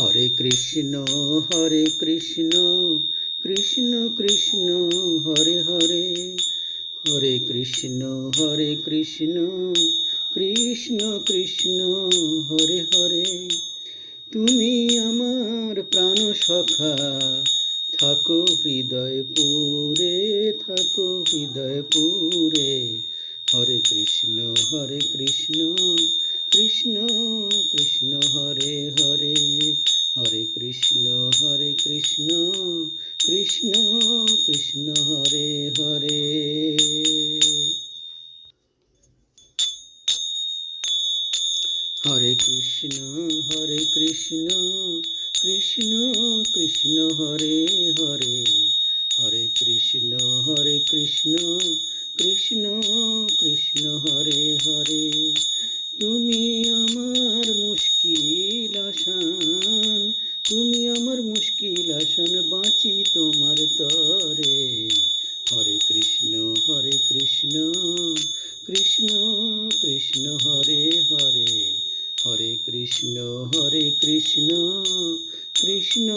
হরে কৃষ্ণ কৃষ্ণ কৃষ্ণ হরে হরে, হরে কৃষ্ণ কৃষ্ণ কৃষ্ণ হরে হরে। তুমি আমার প্রাণ সখা, থাকো হৃদয় পুরে, থাকো হৃদয় পুরে। হরে কৃষ্ণ কৃষ্ণ কৃষ্ণ হরে হরে, হরে কৃষ্ণ কৃষ্ণ কৃষ্ণ হরে হরে। হরে কৃষ্ণ কৃষ্ণ কৃষ্ণ হরে হরে, হরে কৃষ্ণ কৃষ্ণ কৃষ্ণ হরে হরে। তুমি আমার মুশকিল আসান, তুমি আমার মুশকিল আসান, বাঁচি তোমার তরে। হরে কৃষ্ণ কৃষ্ণ কৃষ্ণ হরে হরে, হরে কৃষ্ণ কৃষ্ণ